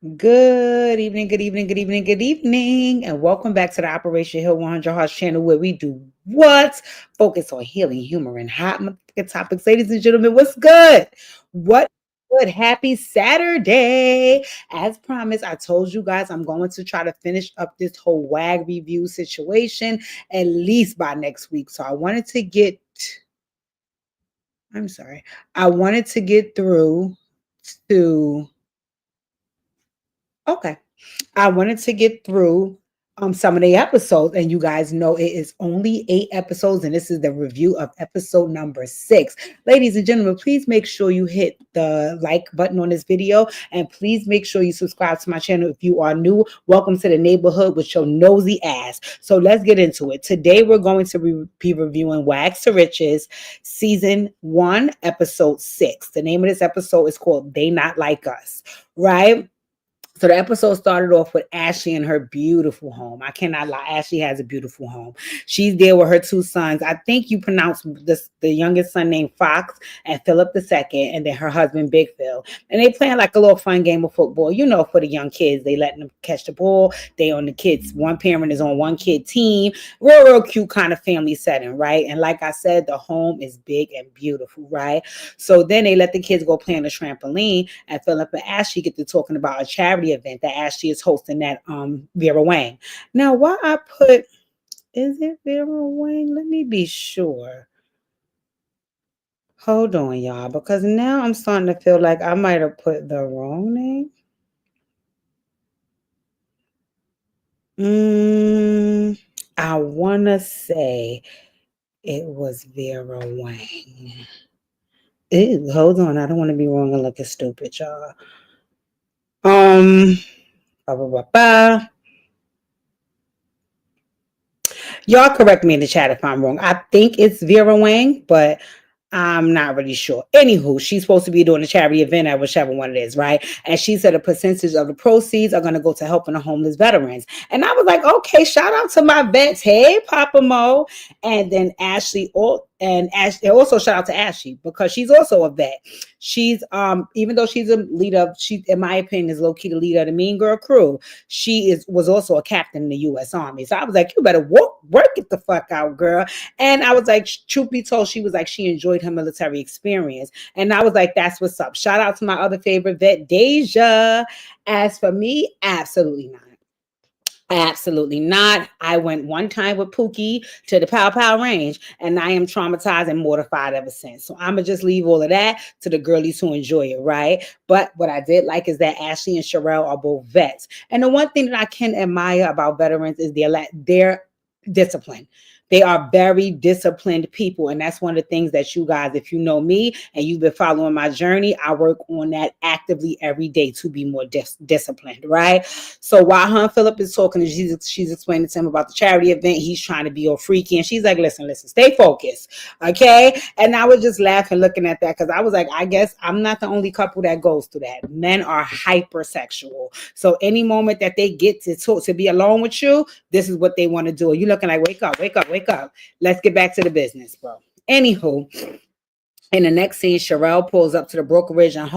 Good evening, good evening, good evening, good evening, and welcome back to the Operation Hill 100 Hearts channel where we do what? Focus on healing, humor, and hot motherfucking topics. Ladies and gentlemen, what's good? What good? Happy Saturday. As promised, I told you guys I'm going to try to finish up this whole WAG review situation at least by next week. So I'm sorry, I wanted to get through to, okay. I wanted to get through some of the episodes, and you guys know it is only 8 episodes, and this is the review of episode number 6. Ladies and gentlemen, please make sure you hit the like button on this video, and please make sure you subscribe to my channel if you are new. Welcome to the neighborhood with your nosy ass. So let's get into it. Today we're going to be reviewing Wags to Riches season 1, episode 6. The name of this episode is called They Not Like Us, right? So the episode started off with Ashley in her beautiful home. I cannot lie. Ashley has a beautiful home. She's there with her 2 sons. I think you pronounce the youngest son named Fox and Philip the second, and then her husband Big Phil. And they playing like a little fun game of football. You know, for the young kids, they letting them catch the ball. They on the kids. One parent is on one kid team. Real cute kind of family setting, right? And like I said, the home is big and beautiful, right? So then they let the kids go play on the trampoline, and Philip and Ashley get to talking about a charity event that Ashley is hosting at Vera Wang. Now, why I put, is it Vera Wang? Let me be sure. Hold on, y'all, because now I'm starting to feel like I might have put the wrong name. I want to say it was Vera Wang. Ew, hold on, I don't want to be wrong and looking stupid, y'all. Um, ba, ba, ba, ba. Y'all correct me in the chat if I'm wrong. I think it's Vera Wang, but I'm not really sure. Anywho, she's supposed to be doing a charity event at whichever one it is, right? And she said a percentage of the proceeds are going to go to helping the homeless veterans. And I was like, okay, shout out to my vets. Hey, Papa Mo. And then Ashley, also shout out to Ashley because she's also a vet. She's even though she's a leader, she in my opinion is low key the leader of the Mean Girl crew. She was also a captain in the U.S. Army. So I was like, you better work it the fuck out, girl. And I was like, truth be told, she was like, she enjoyed her military experience. And I was like, that's what's up. Shout out to my other favorite vet, Deja. As for me, absolutely not. Absolutely not. I went one time with Pookie to the Pow Pow Range, and I am traumatized and mortified ever since. So I'm gonna just leave all of that to the girlies who enjoy it, right? But what I did like is that Ashley and Sherelle are both vets, and the one thing that I can admire about veterans is their discipline. They are very disciplined people, and that's one of the things that you guys, if you know me and you've been following my journey, I work on that actively every day to be more disciplined, right? So while her and Philip is talking, and she's explaining to him about the charity event, he's trying to be all freaky, and she's like, listen, stay focused, okay? And I was just laughing looking at that because I was like, I guess I'm not the only couple that goes through that. Men are hypersexual, so any moment that they get to talk, to be alone with you, this is what they want to do. You looking like, wake up, wake up, wake up. Let's get back to the business, bro. Anywho, in the next scene, Sherelle pulls up to the brokerage and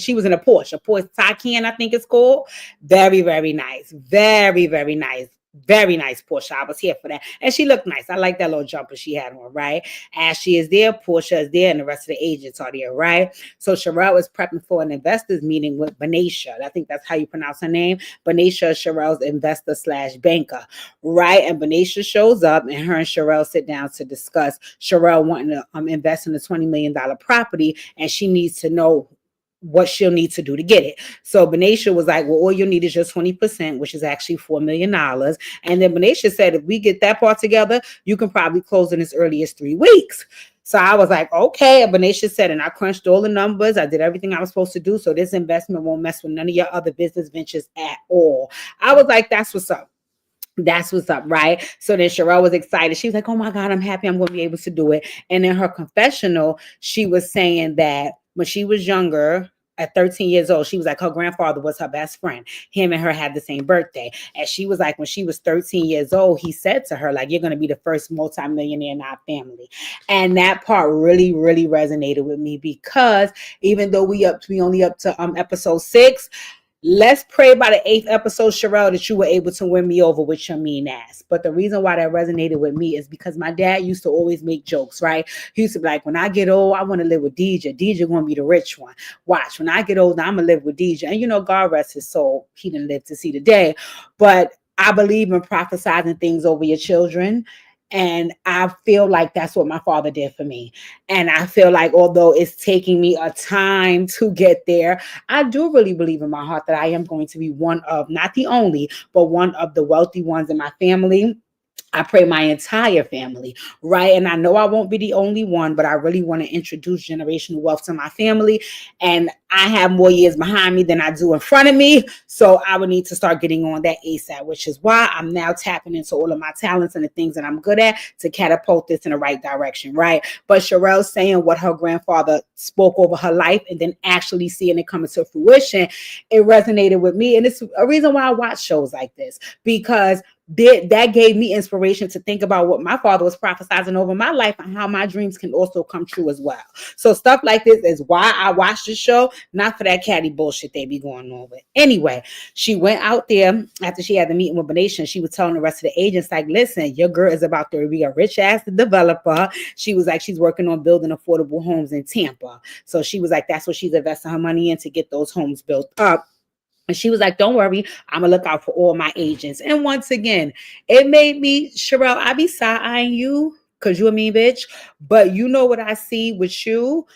she was in a Porsche Taycan, I think it's called. Very, very nice. Very, very nice. Very nice Porsche. I was here for that. And she looked nice. I like that little jumper she had on, right? Ashley is there, Portia is there, and the rest of the agents are there, right? So Sherelle is prepping for an investors meeting with Benicia. I think that's how you pronounce her name. Benicia is Sherelle's investor / banker, right? And Benicia shows up, and her and Sherelle sit down to discuss Sherelle wanting to invest in a $20 million property, and she needs to know what she'll need to do to get it. So Benicia was like, well, all you need is just 20%, which is actually $4 million. And then Benicia said, if we get that part together, you can probably close in as early as 3 weeks. So I was like, okay. Benicia said, and I crunched all the numbers. I did everything I was supposed to do. So this investment won't mess with none of your other business ventures at all. I was like, that's what's up. That's what's up, right? So then Sherelle was excited. She was like, oh my God, I'm happy I'm going to be able to do it. And in her confessional, she was saying that when she was younger, at 13 years old, she was like, her grandfather was her best friend. Him and her had the same birthday. And she was like, when she was 13 years old, he said to her, like, you're going to be the first multimillionaire in our family. And that part really, really resonated with me because even though we only up to episode 6, Let's pray by the eighth episode, Sherelle, that you were able to win me over with your mean ass. But the reason why that resonated with me is because my dad used to always make jokes, right? He used to be like, when I get old, I want to live with DJ. DJ going to be the rich one. Watch, when I get old, I'm going to live with DJ. And God rest his soul. He didn't live to see the day. But I believe in prophesizing things over your children. And I feel like that's what my father did for me. And I feel like although it's taking me a time to get there, I do really believe in my heart that I am going to be one of, not the only, but one of the wealthy ones in my family. I pray my entire family, right? And I know I won't be the only one, but I really want to introduce generational wealth to my family. And I have more years behind me than I do in front of me. So I would need to start getting on that ASAP, which is why I'm now tapping into all of my talents and the things that I'm good at to catapult this in the right direction, right? But Sherelle saying what her grandfather spoke over her life and then actually seeing it come into fruition, it resonated with me. And it's a reason why I watch shows like this, because that gave me inspiration to think about what my father was prophesizing over my life and how my dreams can also come true as well. So stuff like this is why I watch the show, not for that catty bullshit they be going on with. Anyway, she went out there after she had the meeting with Benation. She was telling the rest of the agents, like, listen, your girl is about to be a rich ass developer. She was like, she's working on building affordable homes in Tampa. So she was like, that's what she's investing her money in to get those homes built up. And she was like, don't worry, I'm going to look out for all my agents. And once again, it made me, Sherelle, I be side-eyeing you because you a mean bitch. But you know what I see with you?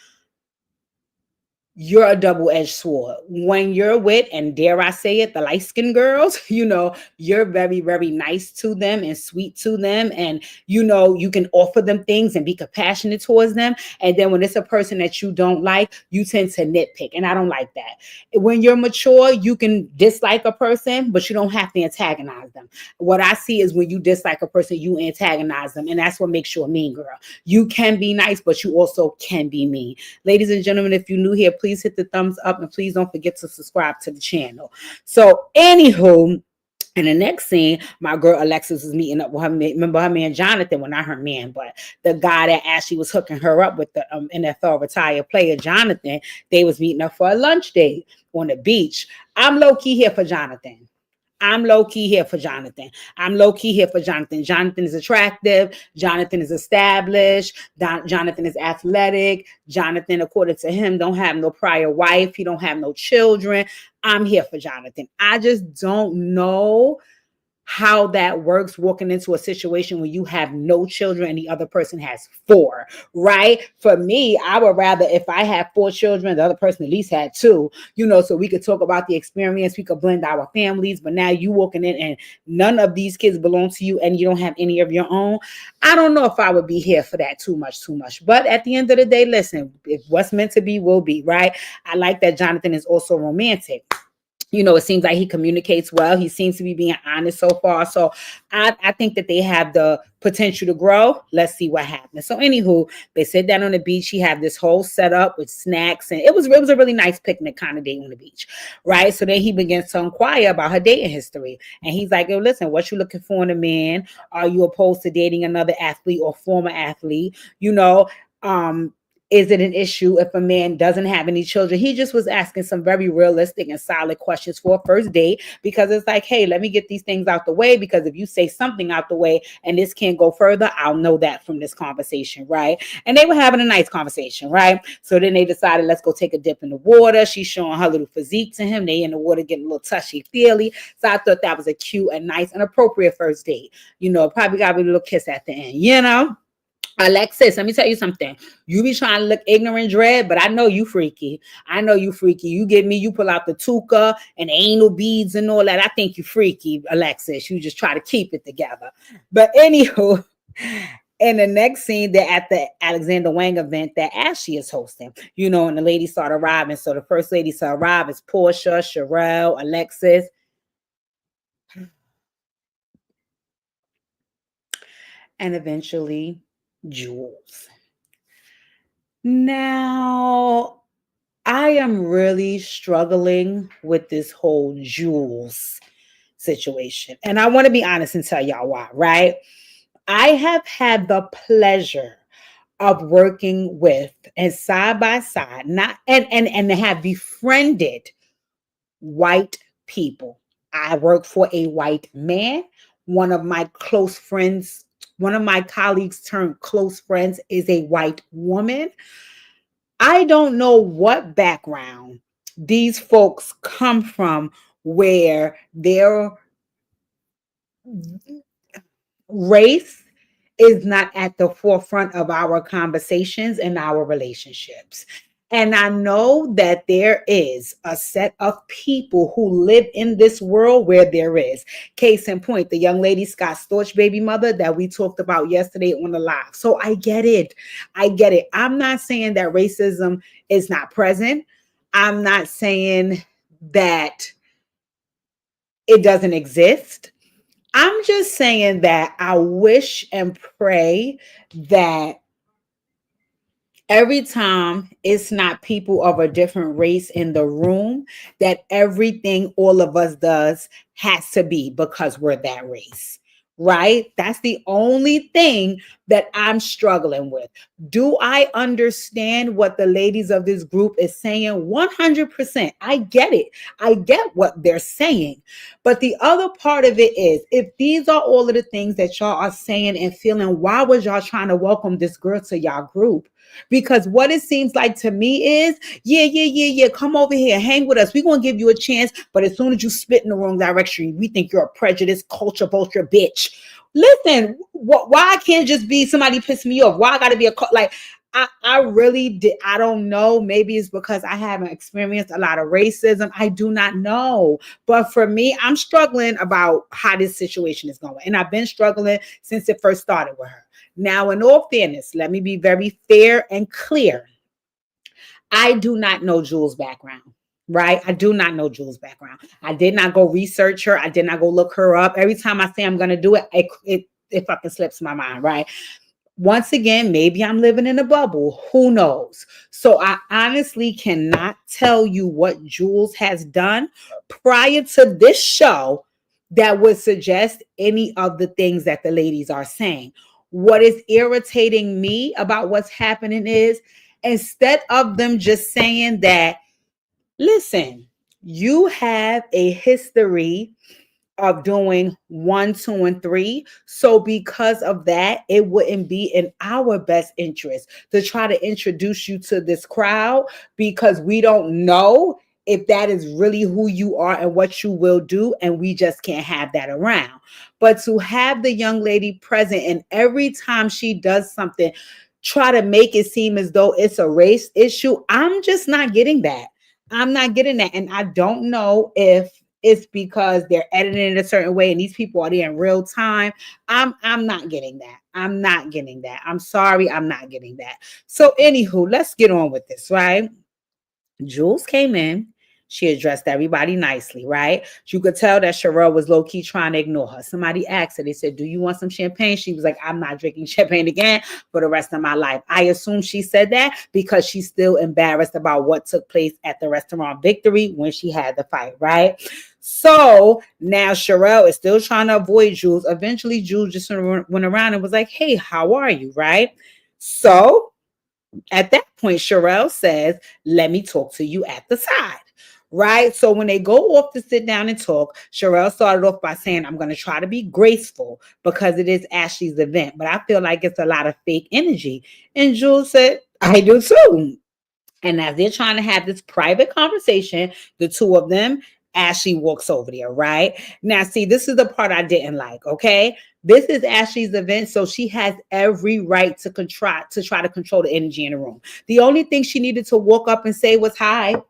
You're a double-edged sword. When you're with, and dare I say it, the light-skinned girls, you're very, very nice to them and sweet to them. And, you can offer them things and be compassionate towards them. And then when it's a person that you don't like, you tend to nitpick. And I don't like that. When you're mature, you can dislike a person, but you don't have to antagonize them. What I see is when you dislike a person, you antagonize them. And that's what makes you a mean girl. You can be nice, but you also can be mean. Ladies and gentlemen, if you're new here, please hit the thumbs up and please don't forget to subscribe to the channel. So, anywho, in the next scene, my girl Alexis was meeting up with her. Remember her man Jonathan? Well, not her man, but the guy that Ashley was hooking her up with, the NFL retired player Jonathan. They was meeting up for a lunch date on the beach. I'm low key here for Jonathan. I'm low key here for Jonathan. I'm low key here for Jonathan. Jonathan is attractive. Jonathan is established. Jonathan is athletic. Jonathan, according to him, don't have no prior wife. He don't have no children. I'm here for Jonathan. I just don't know how that works walking into a situation where you have no children and the other person has four, right? For me, I would rather, if I have four children, the other person at least had two, so we could talk about the experience, we could blend our families. But now you walking in and none of these kids belong to you and you don't have any of your own. I don't know if I would be here for that too much. But at the end of the day, listen, if what's meant to be will be, right? I like that Jonathan is also romantic. It seems like he communicates well. He seems to be being honest so far. So I think that they have the potential to grow. Let's see what happens. So anywho, they sit down on the beach. He had this whole setup with snacks, and it was a really nice picnic kind of day on the beach, right? So then he begins to inquire about her dating history. And he's like, yo, listen, what you looking for in a man? Are you opposed to dating another athlete or former athlete? Is it an issue if a man doesn't have any children? He just was asking some very realistic and solid questions for a first date, because it's like, hey, let me get these things out the way, because if you say something out the way and this can't go further, I'll know that from this conversation, right? And they were having a nice conversation, right? So then they decided, let's go take a dip in the water. She's showing her little physique to him. They in the water getting a little touchy-feely. So I thought that was a cute and nice and appropriate first date. Probably got a little kiss at the end. Alexis, let me tell you something. You be trying to look ignorant, dread, but I know you freaky. You get me, you pull out the tuka and anal beads and all that. I think you freaky, Alexis. You just try to keep it together. But anywho, in the next scene, they're at the Alexander Wang event that Ashley is hosting. And the ladies start arriving. So the first lady to arrive is Portia, Sherelle, Alexis, and eventually Jules. Now, I am really struggling with this whole Jules situation. And I want to be honest and tell y'all why, right? I have had the pleasure of working with and side by side, not and have befriended white people. I work for a white man. One of my close friends, one of my colleagues turned close friends is a white woman. I don't know what background these folks come from where their race is not at the forefront of our conversations and our relationships. And I know that there is a set of people who live in this world where there is. Case in point, the young lady Scott Storch baby mother that we talked about yesterday on the live. So I get it. I get it. I'm not saying that racism is not present. I'm not saying that it doesn't exist. I'm just saying that I wish and pray that every time it's not people of a different race in the room, that everything all of us does has to be because we're that race. Right? That's the only thing that I'm struggling with. Do I understand what the ladies of this group is saying? 100%. I get it. I get what they're saying. But the other part of it is, if these are all of the things that y'all are saying and feeling, why was y'all trying to welcome this girl to y'all group? Because what it seems like to me is, yeah, come over here, hang with us. We're going to give you a chance. But as soon as you spit in the wrong direction, we think you're a prejudiced culture vulture bitch. Listen, why I can't just be somebody piss me off? Why I got to be like, I really did. I don't know. Maybe it's because I haven't experienced a lot of racism. I do not know. But for me, I'm struggling about how this situation is going. And I've been struggling since it first started with her. Now, in all fairness, let me be very fair and clear. I do not know Jules' background, right? I do not know Jules' background. I did not go research her. I did not go look her up. Every time I say I'm going to do it, it fucking slips my mind, right? Once again, maybe I'm living in a bubble. Who knows? So I honestly cannot tell you what Jules has done prior to this show that would suggest any of the things that the ladies are saying. What is irritating me about what's happening is, instead of them just saying that, listen, you have a history of doing 1, 2, and 3. So because of that, it wouldn't be in our best interest to try to introduce you to this crowd, because we don't know if that is really who you are and what you will do, and we just can't have that around. But to have the young lady present, and every time she does something, try to make it seem as though it's a race issue, I'm just not getting that. I'm not getting that. And I don't know if it's because they're editing it a certain way and these people are there in real time. I'm not getting that. I'm not getting that. I'm sorry, I'm not getting that. So anywho, let's get on with this, right? Jules came in. She addressed everybody nicely, right? You could tell that Sherelle was low-key trying to ignore her. Somebody asked her, they said, do you want some champagne? She was like, I'm not drinking champagne again for the rest of my life. I assume she said that because she's still embarrassed about what took place at the restaurant Victory when she had the fight, right? So now Sherelle is still trying to avoid Jules. Eventually, Jules just went around and was like, hey, how are you, right? So at that point, Sherelle says, let me talk to you at the side. Right. So when they go off to sit down and talk, Sherelle started off by saying, I'm going to try to be graceful because it is Ashley's event, but I feel like it's a lot of fake energy. And Jules said, I do too. And as they're trying to have this private conversation, the two of them, Ashley walks over there, right? Now, see, this is the part I didn't like, okay? This is Ashley's event, so she has every right to try to control the energy in the room. The only thing she needed to walk up and say was, hi,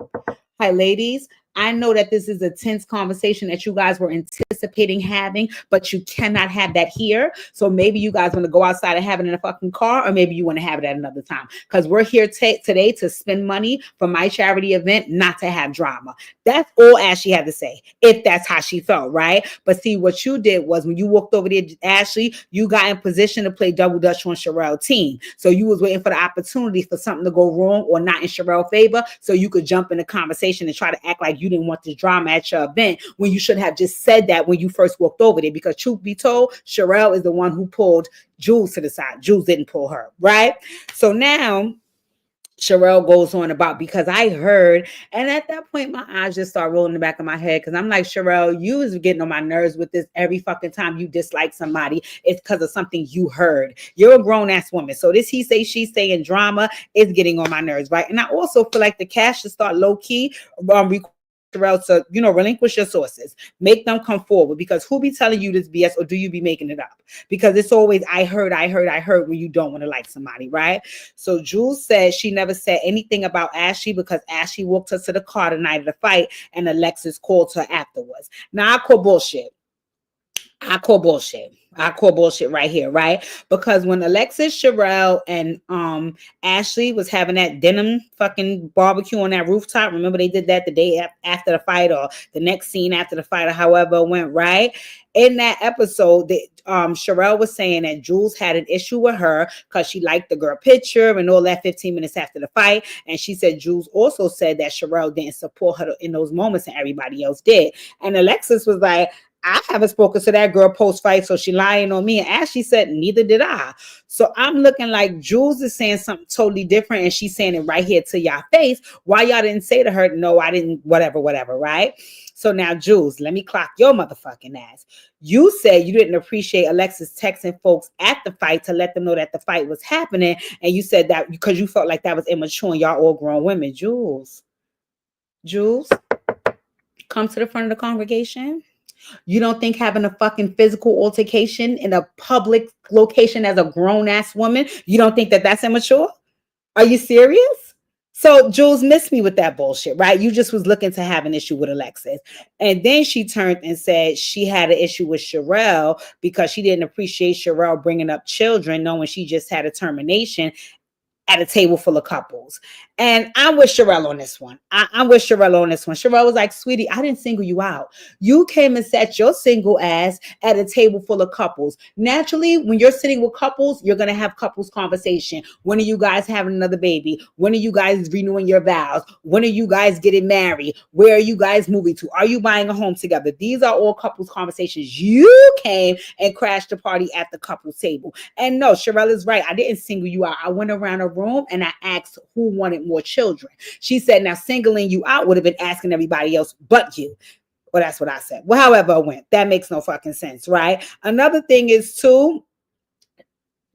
ladies. I know that this is a tense conversation that you guys were anticipating having, but you cannot have that here. So maybe you guys want to go outside and have it in a fucking car, or maybe you want to have it at another time. Because we're here today to spend money for my charity event, not to have drama. That's all Ashley had to say, if that's how she felt, right? But see, what you did was when you walked over there, Ashley, you got in position to play double dutch on Sherelle's team. So you was waiting for the opportunity for something to go wrong or not in Sherelle's favor, so you could jump in the conversation and try to act like you didn't want this drama at your event, when you should have just said that when you first walked over there. Because truth be told, Sherelle is the one who pulled Jules to the side. Jules didn't pull her, right? So now Sherelle goes on about, because I heard, and at that point my eyes just start rolling in the back of my head, because I'm like, Sherelle, you is getting on my nerves with this. Every fucking time you dislike somebody, it's because of something you heard. You're a grown ass woman, so this he say she say and drama is getting on my nerves, right? And I also feel like the cash should start low key requesting Sherelle to, relinquish your sources, make them come forward, because who be telling you this BS, or do you be making it up? Because it's always I heard when you don't want to like somebody, right? So Jules said she never said anything about Ashley because Ashley walked her to the car the night of the fight and Alexis called her afterwards. Now I call bullshit. I call bullshit. I call bullshit right here, right? Because when Alexis, Sherelle, and Ashley was having that denim fucking barbecue on that rooftop, remember they did that the day after the fight, or the next scene after the fight, or however it went, right? In that episode, Sherelle was saying that Jules had an issue with her because she liked the girl picture and all that 15 minutes after the fight. And she said Jules also said that Sherelle didn't support her in those moments and everybody else did. And Alexis was like, I haven't spoken to that girl post fight, so she lying on me. And Ashley said, neither did I. So I'm looking like Jules is saying something totally different, and she's saying it right here to y'all face. Why y'all didn't say to her, no, I didn't, whatever, right? So now, Jules, let me clock your motherfucking ass. You said you didn't appreciate Alexis texting folks at the fight to let them know that the fight was happening, and you said that because you felt like that was immature and y'all all grown women. Jules, come to the front of the congregation. You don't think having a fucking physical altercation in a public location as a grown ass woman, you don't think that that's immature? Are you serious? So Jules missed me with that bullshit, right? You just was looking to have an issue with Alexis. And then she turned and said she had an issue with Sherelle because she didn't appreciate Sherelle bringing up children, knowing she just had a termination at a table full of couples. And I'm with Sherelle on this one. I'm with Sherelle on this one. Sherelle was like, sweetie, I didn't single you out. You came and sat your single ass at a table full of couples. Naturally, when you're sitting with couples, you're going to have couples conversation. When are you guys having another baby? When are you guys renewing your vows? When are you guys getting married? Where are you guys moving to? Are you buying a home together? These are all couples conversations. You came and crashed the party at the couples table. And no, Sherelle is right. I didn't single you out. I went around a room and I asked who wanted more children. She said, now singling you out would have been asking everybody else but you. Well, that's what I said. Well, however it went, that makes no fucking sense, right? Another thing is too,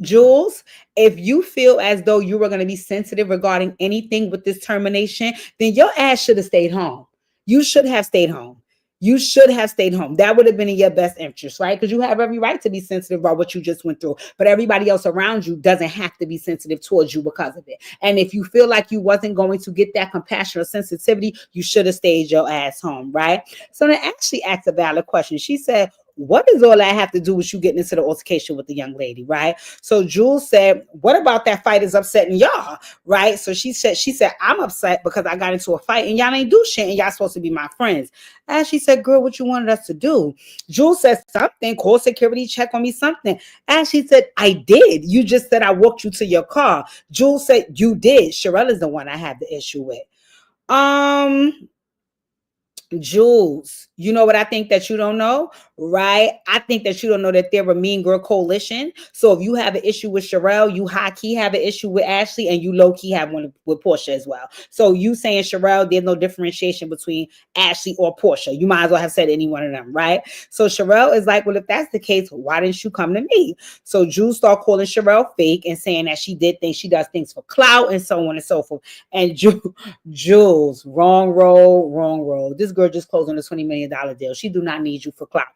Jules, if you feel as though you were going to be sensitive regarding anything with this termination, then your ass should have stayed home. You should have stayed home. You should have stayed home. That would have been in your best interest, right? Because you have every right to be sensitive about what you just went through. But everybody else around you doesn't have to be sensitive towards you because of it. And if you feel like you wasn't going to get that compassion or sensitivity, you should have stayed your ass home, right? So then Ashley asked a valid question. She said, what does all that have to do with you getting into the altercation with the young lady, right? So Jules said, what about that fight is upsetting y'all, right? So she said, I'm upset because I got into a fight and y'all ain't do shit and y'all supposed to be my friends. And she said, girl, what you wanted us to do? Jules said something, call security, check on me, something. And she said, I did. You just said I walked you to your car. Jules said, you did. Sherelle is the one I had the issue with. Jules, you know what I think that you don't know, right? I think that you don't know that they're a mean girl coalition. So if you have an issue with Sherelle, you high key have an issue with Ashley, and you low key have one with Portia as well. So you saying Sherelle, there's no differentiation between Ashley or Portia. You might as well have said any one of them, right? So Sherelle is like, well, if that's the case, why didn't you come to me? So Jules start calling Sherelle fake and saying that she does things for clout and so on and so forth. And Jules, wrong road. This girl just closed on a $20 million deal. She do not need you for clout.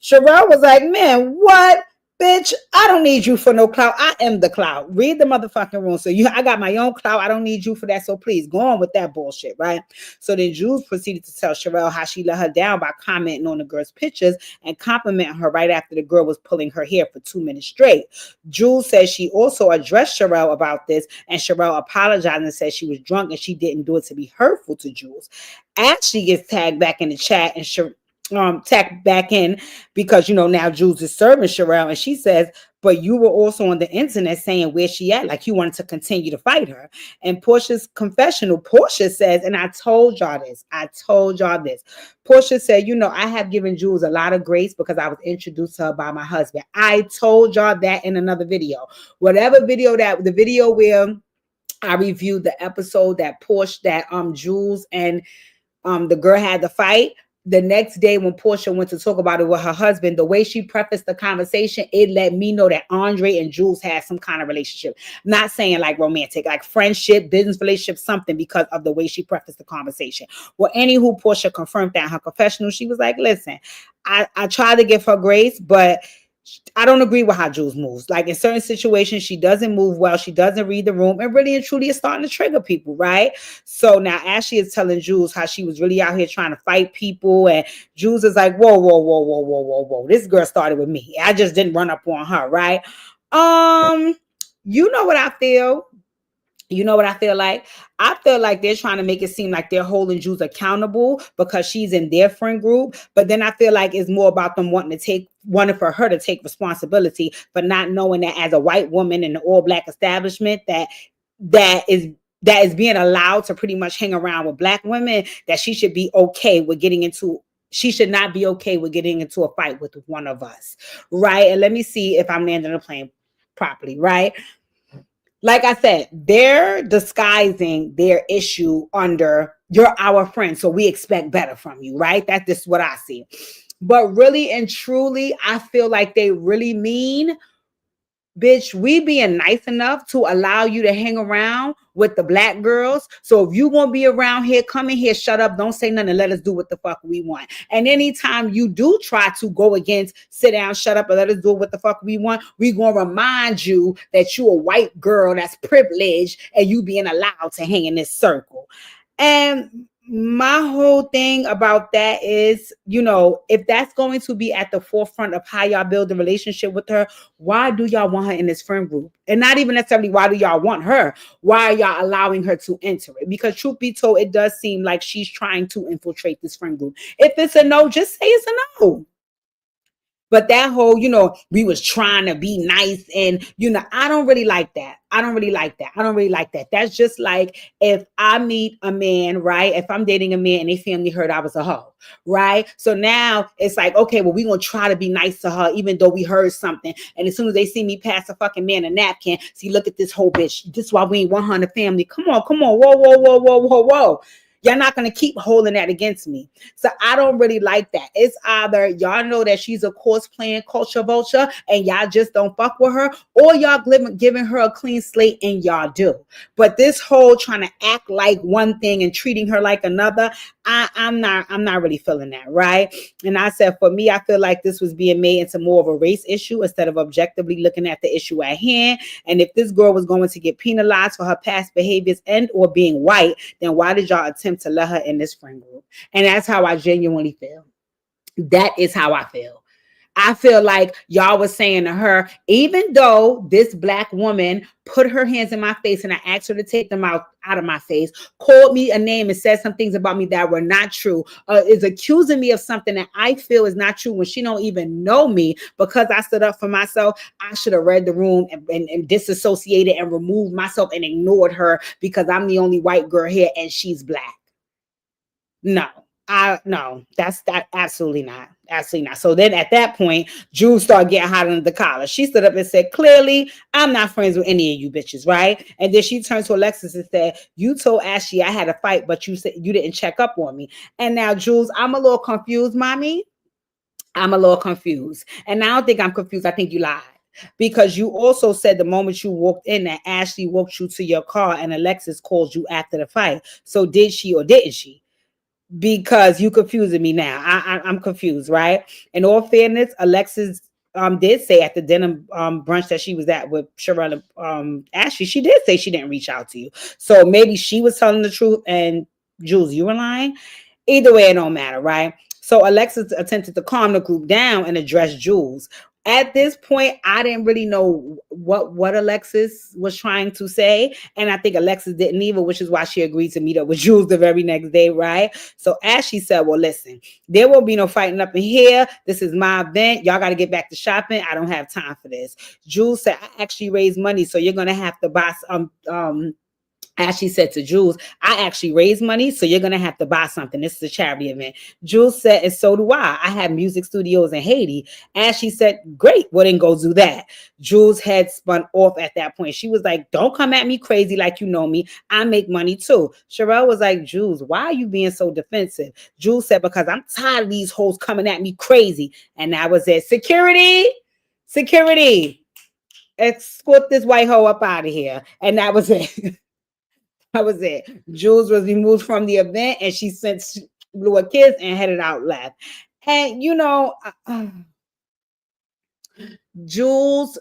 Sherelle was like, man, what? Bitch, I don't need you for no clout. I am the clout. Read the motherfucking room. So I got my own clout. I don't need you for that. So please go on with that bullshit, right? So then Jules proceeded to tell Sherelle how she let her down by commenting on the girl's pictures and complimenting her right after the girl was pulling her hair for 2 minutes straight. Jules says she also addressed Sherelle about this, and Sherelle apologized and said she was drunk and she didn't do it to be hurtful to Jules. Ashley gets tagged back in the chat and tagged back in because now Jules is serving Sherelle, and she says, but you were also on the internet saying where she at, like you wanted to continue to fight her. And Portia's confessional, Portia says, and I told y'all this. Portia said, I have given Jules a lot of grace because I was introduced to her by my husband. I told y'all that in another video. Whatever video, that the video where I reviewed the episode that Porsche, that Jules and the girl had the fight. The next day, when Portia went to talk about it with her husband, the way she prefaced the conversation, it let me know that Andre and Jules had some kind of relationship. Not saying like romantic, like friendship, business relationship, something, because of the way she prefaced the conversation. Well, anywho, Portia confirmed that in her confessional. She was like, listen, I tried to give her grace, but I don't agree with how Jules moves. Like in certain situations, she doesn't move well. She doesn't read the room, and really and truly, it's starting to trigger people, right? So now Ashley is telling Jules how she was really out here trying to fight people, and Jules is like, "Whoa, whoa, whoa, whoa, whoa, whoa, whoa! This girl started with me. I just didn't run up on her, right?" Um, you know what I feel? You know what I feel like? I feel like they're trying to make it seem like they're holding Jules accountable because she's in their friend group. But then I feel like it's more about them wanting for her to take responsibility for not knowing that as a white woman in the all black establishment that is that is being allowed to pretty much hang around with black women, that she should be okay with getting into she should not be okay with getting into a fight with one of us. Right. And let me see if I'm landing the plane properly, right? Like I said, they're disguising their issue under you're our friend, so we expect better from you, right? That's just what I see. But really and truly, I feel like they really mean, bitch, we being nice enough to allow you to hang around with the black girls. So if you gonna be around here, come in here, shut up, don't say nothing, and let us do what the fuck we want. And anytime you do try to go against sit down, shut up, and let us do what the fuck we want, we gonna remind you that you a white girl that's privileged and you being allowed to hang in this circle. And my whole thing about that is, if that's going to be at the forefront of how y'all build a relationship with her, why do y'all want her in this friend group? And not even necessarily why do y'all want her? Why are y'all allowing her to enter it? Because truth be told, it does seem like she's trying to infiltrate this friend group. If it's a no, just say it's a no. But that whole, we was trying to be nice, and I don't really like that. I don't really like that. I don't really like that. That's just like if I meet a man, right? If I'm dating a man and they family heard I was a hoe, right? So now it's like, okay, well, we're gonna try to be nice to her, even though we heard something. And as soon as they see me pass a fucking man a napkin, see, look at this whole bitch. This is why we ain't want her in the family. Come on, come on, whoa, whoa, whoa, whoa, whoa, whoa. Y'all not gonna keep holding that against me. So I don't really like that. It's either y'all know that she's a cosplaying culture vulture and y'all just don't fuck with her, or y'all giving her a clean slate and y'all do. But this whole trying to act like one thing and treating her like another, I'm not really feeling that, right? And I said, for me, I feel like this was being made into more of a race issue instead of objectively looking at the issue at hand. And if this girl was going to get penalized for her past behaviors and or being white, then why did y'all attempt to let her in this friend group? And that's how I genuinely feel. That is how I feel. I feel like y'all was saying to her, even though this black woman put her hands in my face and I asked her to take them out of my face, called me a name and said some things about me that were not true, is accusing me of something that I feel is not true when she don't even know me, because I stood up for myself, I should have read the room and disassociated and removed myself and ignored her because I'm the only white girl here and she's black. No. No, that's that absolutely not. Absolutely not. So then at that point, Jules started getting hot under the collar. She stood up and said, clearly, I'm not friends with any of you bitches, right? And then she turned to Alexis and said, you told Ashley I had a fight, but you said you didn't check up on me. And now, Jules, I'm a little confused, mommy. I'm a little confused. And I don't think I'm confused. I think you lied. Because you also said the moment you walked in that Ashley walked you to your car and Alexis called you after the fight. So did she or didn't she? Because you confusing me now. I'm confused, right? In all fairness, Alexis did say at the dinner brunch that she was at with Sherelle and Ashley, she did say she didn't reach out to you. So maybe she was telling the truth and Jules, you were lying. Either way, it don't matter, right? So Alexis attempted to calm the group down and address Jules. At this point, I didn't really know what Alexis was trying to say. And I think Alexis didn't either, which is why she agreed to meet up with Jules the very next day, right? So as she said, well, listen, there will be no fighting up in here. This is my event. Y'all got to get back to shopping. I don't have time for this. Jules said, I actually raised money, so you're going to have to buy some As she said to Jules, I actually raise money, so you're gonna have to buy something. This is a charity event. Jules said, and so do I. I have music studios in Haiti. As she said, great, well then go do that. Jules had spun off at that point. She was like, don't come at me crazy like you know me. I make money too. Sherelle was like, Jules, why are you being so defensive? Jules said, because I'm tired of these hoes coming at me crazy. And that was it. Security, security, escort this white hoe up out of here. And that was it. That was it. Jules was removed from the event and she sent blew a kiss and headed out left. And Jules,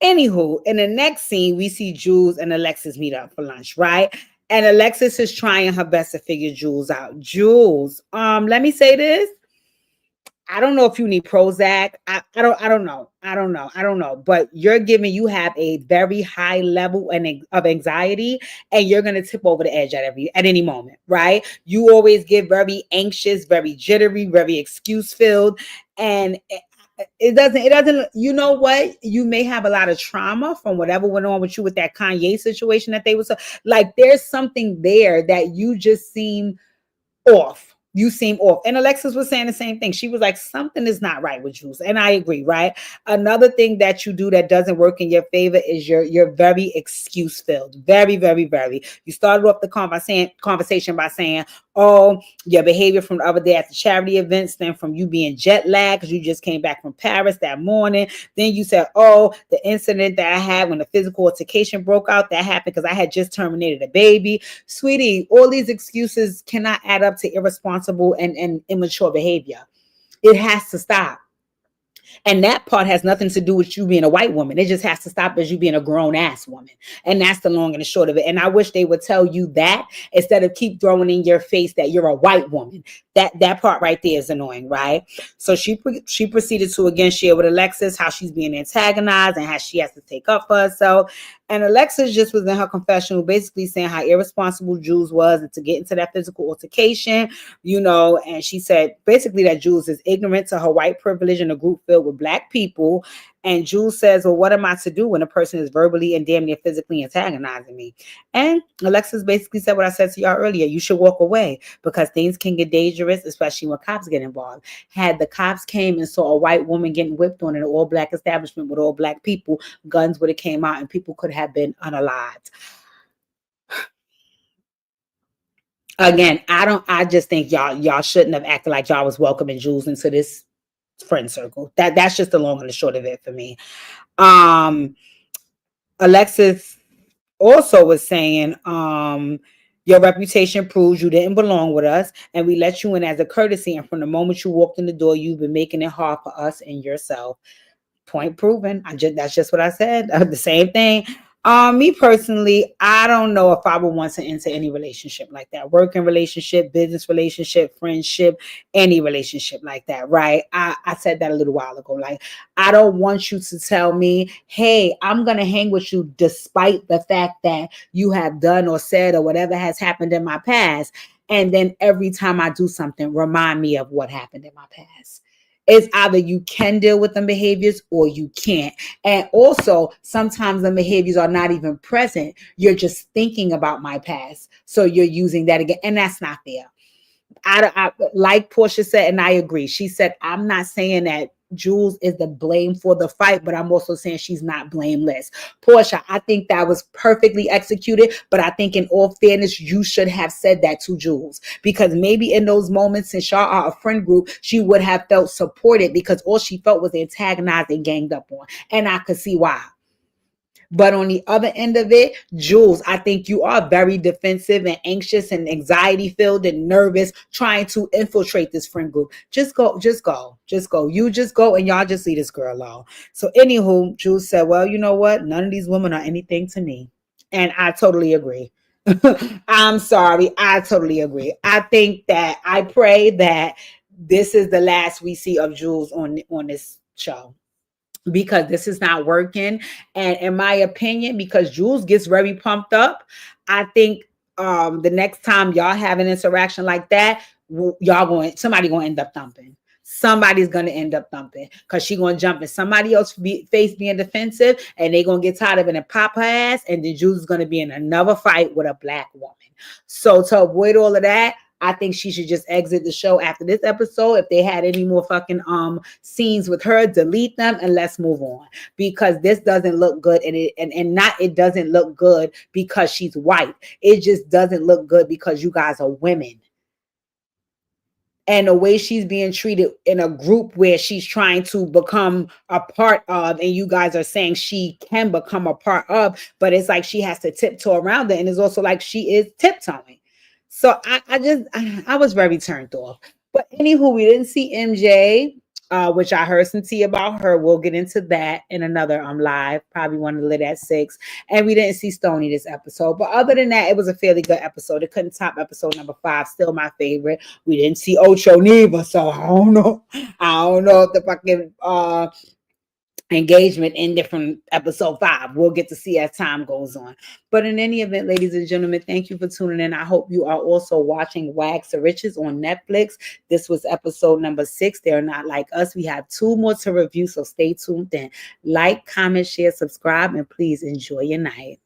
anywho, in the next scene, we see Jules and Alexis meet up for lunch, right? And Alexis is trying her best to figure Jules out. Jules, let me say this. I don't know if you need Prozac. I don't know. But you have a very high level of anxiety, and you're gonna tip over the edge at any moment, right? You always get very anxious, very jittery, very excuse filled, and it doesn't. You know what? You may have a lot of trauma from whatever went on with you with that Kanye situation that they was like. There's something there that you just seem off. You seem off. And Alexis was saying the same thing. She was like, something is not right with Jules. And I agree, right? Another thing that you do that doesn't work in your favor is you're very excuse filled. Very, very, very. You started off the conversation by saying, oh, your behavior from the other day at the charity event stemmed from you being jet lagged because you just came back from Paris that morning. Then you said, oh, the incident that I had when the physical altercation broke out, that happened because I had just terminated a baby. Sweetie, all these excuses cannot add up to irresponsible and immature behavior. It has to stop. And that part has nothing to do with you being a white woman. It just has to stop as you being a grown ass woman. And that's the long and the short of it. And I wish they would tell you that instead of keep throwing in your face that you're a white woman. That part right there is annoying, right? So she proceeded to again share with Alexis how she's being antagonized and how she has to take up for herself. And Alexis just was in her confessional basically saying how irresponsible Jules was and to get into that physical altercation, and she said basically that Jules is ignorant to her white privilege in a group filled with Black people. And Jules says, well, what am I to do when a person is verbally and damn near physically antagonizing me? And Alexis basically said what I said to y'all earlier. You should walk away because things can get dangerous, especially when cops get involved. Had the cops came and saw a white woman getting whipped on in an all Black establishment with all Black people, guns would have came out and people could have been unalived. Again, I just think y'all shouldn't have acted like y'all was welcoming Jules into this friend circle. That's just the long and the short of it for me. Alexis also was saying, your reputation proves you didn't belong with us, and we let you in as a courtesy. And from the moment you walked in the door, you've been making it hard for us and yourself. Point proven. That's just what I said. The same thing. Me personally, I don't know if I would want to enter any relationship like that. Working relationship, business relationship, friendship, any relationship like that, right? I said that a little while ago. Like, I don't want you to tell me, hey, I'm gonna hang with you despite the fact that you have done or said or whatever has happened in my past. And then every time I do something, remind me of what happened in my past. It's either you can deal with them behaviors or you can't. And also, sometimes the behaviors are not even present. You're just thinking about my past. So you're using that again. And that's not fair. I like Portia said, and I agree. She said, I'm not saying that Jules is the blame for the fight, but I'm also saying she's not blameless. Portia, I think that was perfectly executed, but I think in all fairness, you should have said that to Jules, because maybe in those moments, since y'all are a friend group, she would have felt supported because all she felt was antagonized and ganged up on. And I could see why. But on the other end of it, Jules, I think you are very defensive and anxious and anxiety filled and nervous trying to infiltrate this friend group. Just go, just go, just go. You just go and y'all just leave this girl alone. So anywho, Jules said, well, you know what? None of these women are anything to me. And I totally agree. I'm sorry. I totally agree. I pray that this is the last we see of Jules on this show, because this is not working. And in my opinion, because Jules gets very pumped up, I think the next time y'all have an interaction like that, somebody gonna end up thumping. somebody's gonna end up thumping because she gonna jump in somebody else's face being defensive, and they gonna get tired of it and pop her ass, and then Jules is gonna be in another fight with a black woman. So to avoid all of that, I think she should just exit the show after this episode. If they had any more fucking scenes with her, delete them and let's move on, because this doesn't look good, and it doesn't look good because she's white. It just doesn't look good because you guys are women. And the way she's being treated in a group where she's trying to become a part of, and you guys are saying she can become a part of, but it's like she has to tiptoe around it, and it's also like she is tiptoeing. So I was very turned off. But anywho, we didn't see MJ, which I heard some tea about her. We'll get into that in another live, probably one to lit at 6. And we didn't see Stoney this episode. But other than that, it was a fairly good episode. It couldn't top episode number 5. Still my favorite. We didn't see Ocho neither, so I don't know. I don't know if the fucking engagement ended from episode 5. We'll get to see as time goes on. But in any event, ladies and gentlemen, thank you for tuning in. I hope you are also watching W.A.G.s to Riches on Netflix. This was episode number 6. They're not like us. We have 2 more to review, so stay tuned in. Like, comment, share, subscribe, and please enjoy your night.